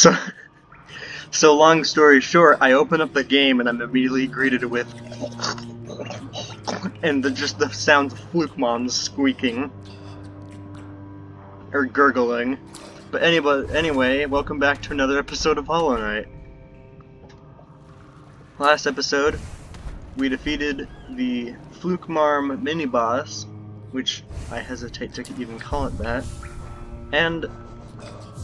So, so long story short, I open up the game and I'm immediately greeted with, and just the sounds of Fluke squeaking or gurgling. But anyway, welcome back to another episode of Hollow Knight. Last episode, we defeated the Fluke mini-boss, which I hesitate to even call it that. And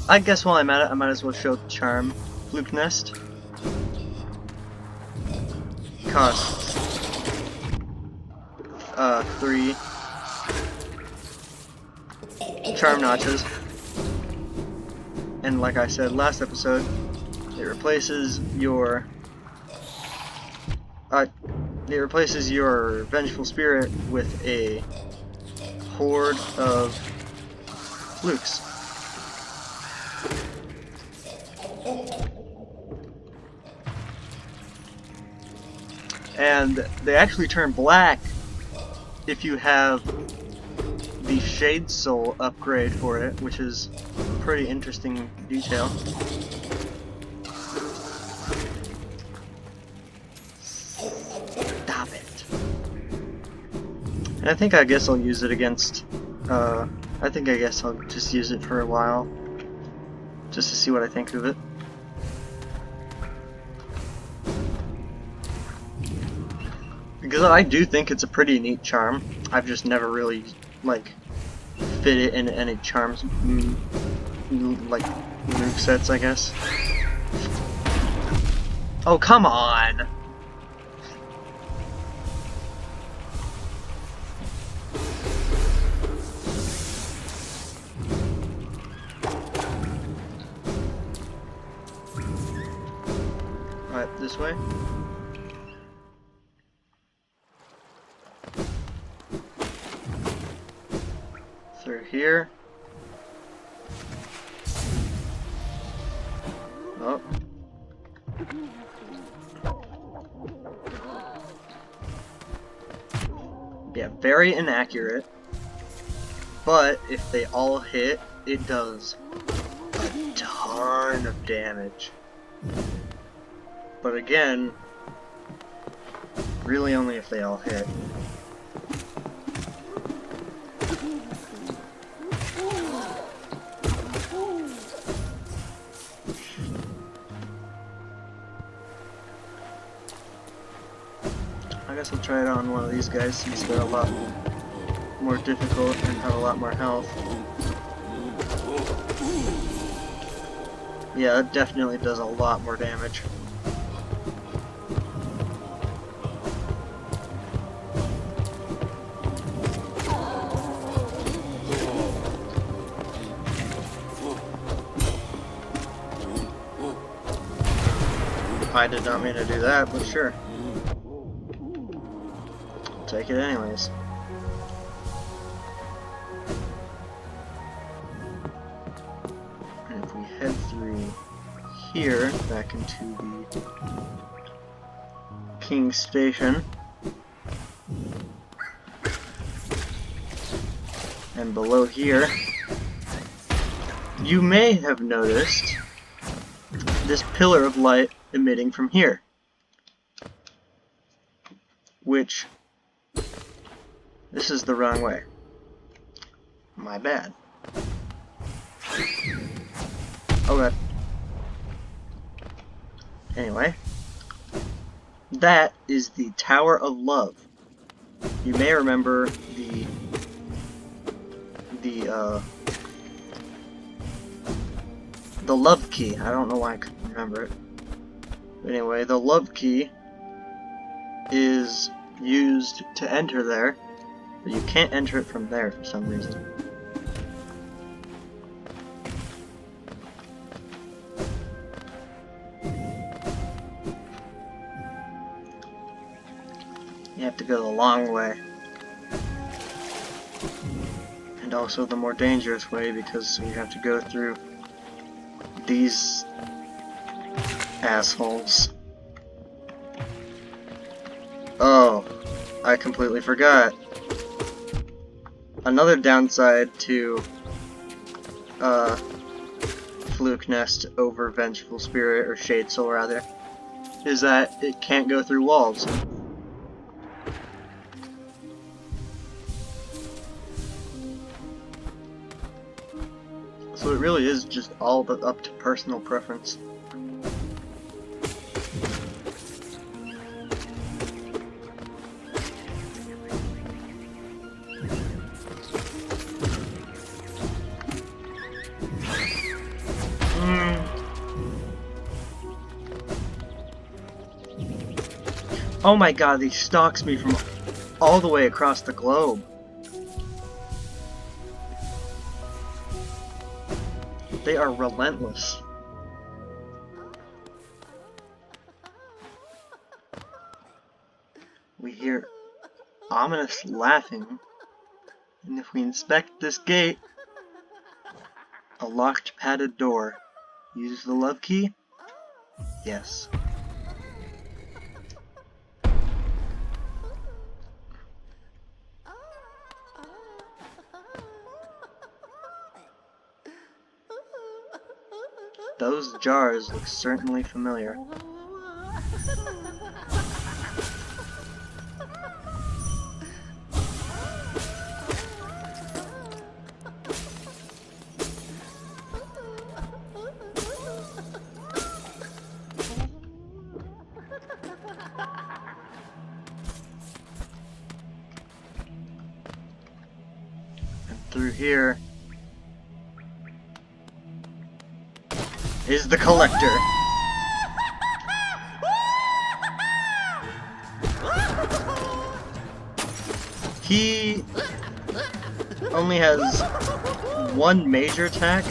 I guess while I'm at it, I might as well show the charm. Fluke Nest costs 3 charm notches, and like I said last episode, it replaces your vengeful spirit with a horde of flukes. And they actually turn black if you have the Shade Soul upgrade for it, which is a pretty interesting detail. Stop it. And I guess I'll use it against, I guess I'll just use it for a while, just to see what I think of it. Because I do think it's a pretty neat charm. I've just never really, like, fit it into any charms, like, move sets, I guess. Oh, come on! Alright, this way. Through here. Oh. Yeah, very inaccurate. But if they all hit, it does a ton of damage. But again, really only if they all hit. I guess I'll try it on one of these guys since they're a lot more difficult and have a lot more health. Yeah, it definitely does a lot more damage. I did not mean to do that, but sure. I'll take it anyways. And if we head through here, back into the King's Station, and below here, you may have noticed this pillar of light emitting from here, which, this is the wrong way. My bad. Oh god. Anyway, that is the Tower of Love. You may remember the love key. I don't know why I couldn't remember it. But anyway, the love key is used to enter there, but you can't enter it from there for some reason. You have to go the long way. And also the more dangerous way, because you have to go through these assholes. Oh, I completely forgot. Another downside to Fluke Nest over Vengeful Spirit, or Shade Soul rather, is that it can't go through walls. So it really is just all up to personal preference. Oh my god, he stalks me from all the way across the globe. They are relentless. We hear ominous laughing, and if we inspect this gate, a locked padded door. Use the love key? Yes. Those jars look certainly familiar. And through here is the Collector. He only has one major attack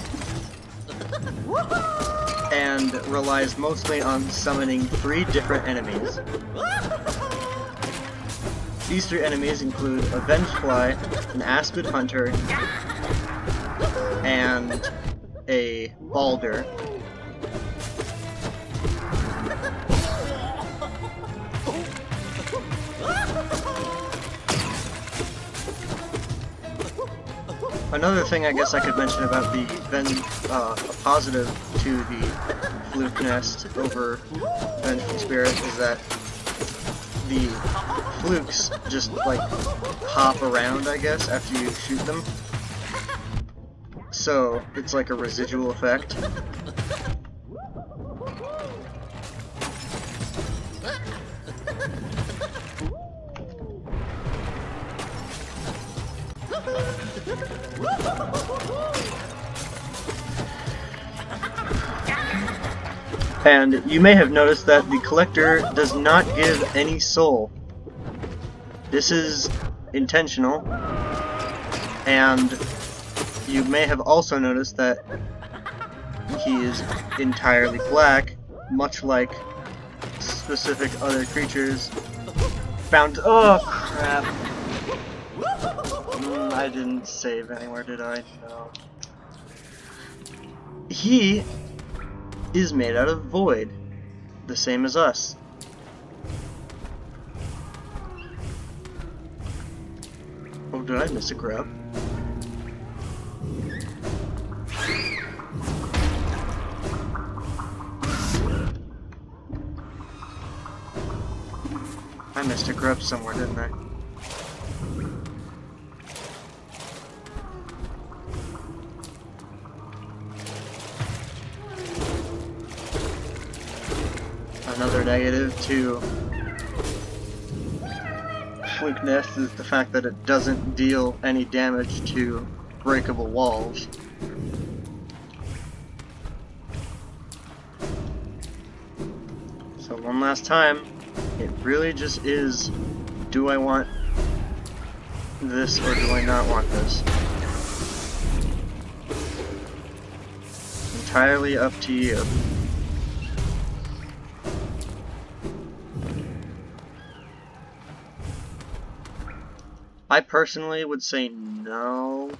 and relies mostly on summoning 3 different enemies. These 3 enemies include a Vengefly, an Aspid Hunter, and a Balder. Another thing I guess I could mention about the a positive to the Fluke Nest over Vengeful Spirit is that the flukes just like hop around, I guess, after you shoot them. So it's like a residual effect. And you may have noticed that the Collector does not give any soul. This is intentional, and you may have also noticed that he is entirely black, much like specific other creatures found— oh crap! I didn't save anywhere, did I? No. He is made out of void, the same as us. Oh, did I miss a grub? I missed a grub somewhere, didn't I? Another negative to Fluke Nest is the fact that it doesn't deal any damage to breakable walls. So one last time, it really just is, do I want this or do I not want this? Entirely up to you. I personally would say no,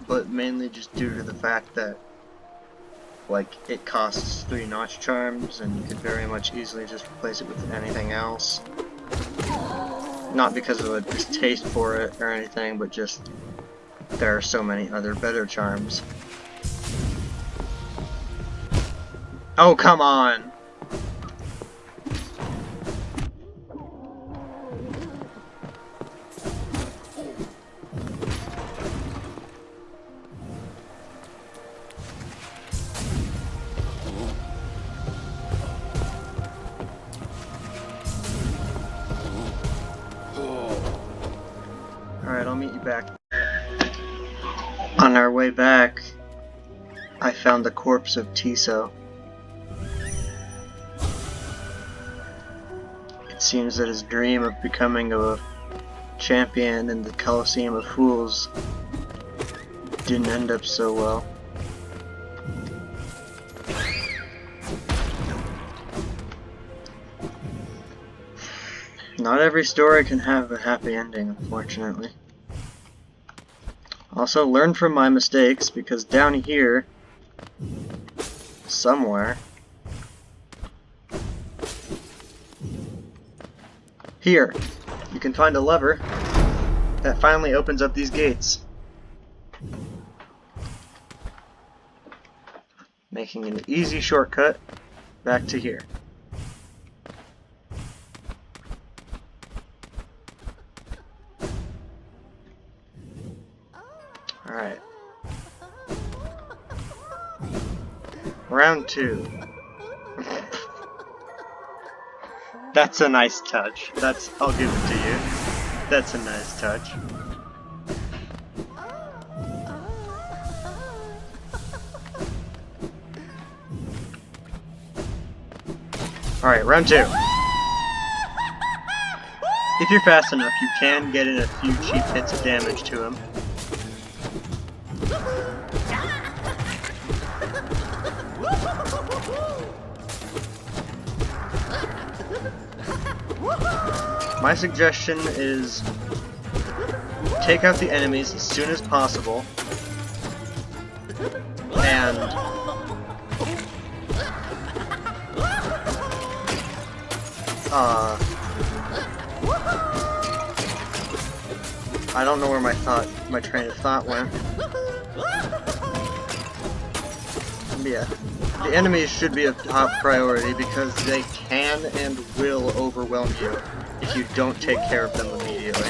but mainly just due to the fact that, like, it costs 3 notch charms, and you could very much easily just replace it with anything else. Not because of a distaste for it or anything, but just there are so many other better charms. Oh, come on! Alright, I'll meet you back. On our way back, I found the corpse of Tiso. It seems that his dream of becoming a champion in the Colosseum of Fools didn't end up so well. Not every story can have a happy ending, unfortunately. Also, learn from my mistakes, because down here, somewhere, here, you can find a lever that finally opens up these gates, making an easy shortcut back to here. Alright. Round 2. That's a nice touch. I'll give it to you. That's a nice touch. Alright, round 2. If you're fast enough, you can get in a few cheap hits of damage to him. My suggestion is take out the enemies as soon as possible, and I don't know where my train of thought went. But yeah, the enemies should be a top priority because they can and will overwhelm you if you don't take care of them immediately.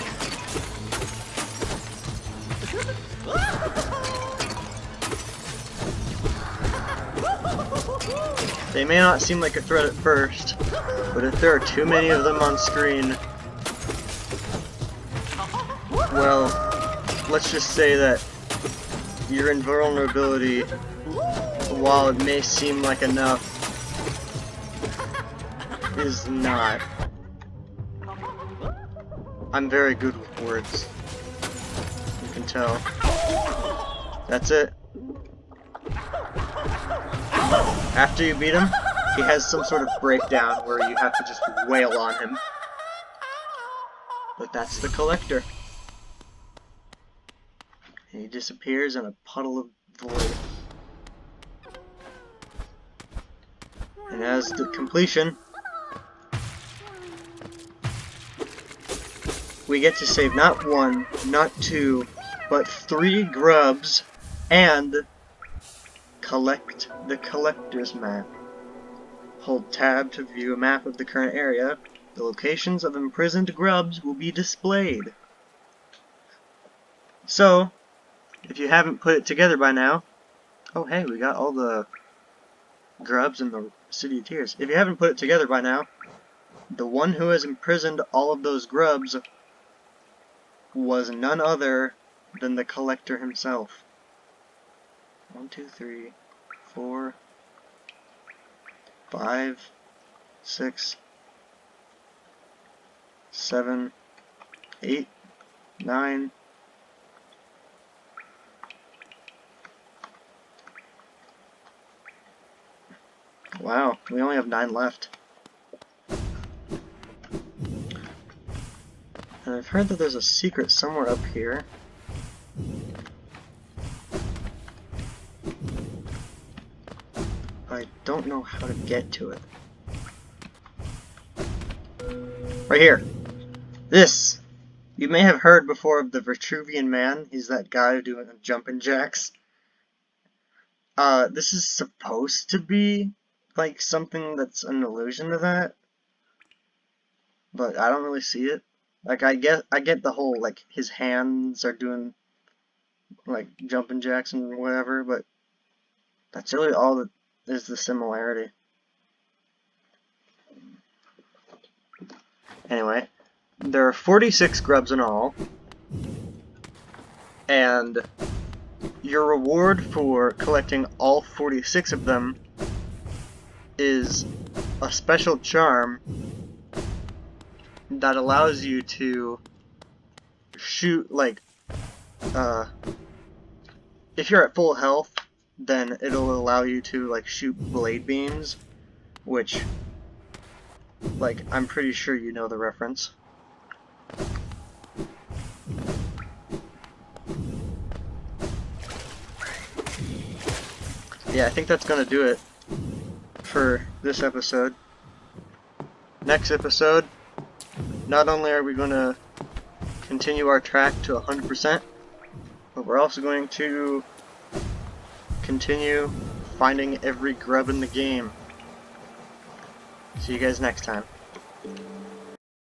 They may not seem like a threat at first, but if there are too many of them on screen, well, let's just say that your invulnerability, while it may seem like enough, is not. I'm very good with words. You can tell. That's it. After you beat him, he has some sort of breakdown where you have to just wail on him. But that's the Collector. And he disappears in a puddle of void. And as the completion, we get to save not 1, not 2, but 3 grubs and collect the Collector's map. Hold tab to view a map of the current area. The locations of imprisoned grubs will be displayed. So, if you haven't put it together by now, oh hey, we got all the grubs in the City of Tears. If you haven't put it together by now, the one who has imprisoned all of those grubs was none other than the Collector himself. 1, 2, 3, 4, 5, 6, 7, 8, 9. Wow, we only have 9 left. And I've heard that there's a secret somewhere up here. I don't know how to get to it. Right here. This! You may have heard before of the Vitruvian Man. He's that guy doing jumping jacks. This is supposed to be like something that's an allusion to that, but I don't really see it. Like I get the whole like his hands are doing like jumping jacks and whatever, but that's really all that is the similarity. Anyway, there are 46 grubs in all, and your reward for collecting all 46 of them is a special charm that allows you to shoot, like, if you're at full health, then it'll allow you to, like, shoot blade beams, which, like, I'm pretty sure you know the reference. Yeah, I think that's gonna do it for this episode. Next episode, not only are we gonna continue our track to 100%, but we're also going to continue finding every grub in the game. See you guys next time.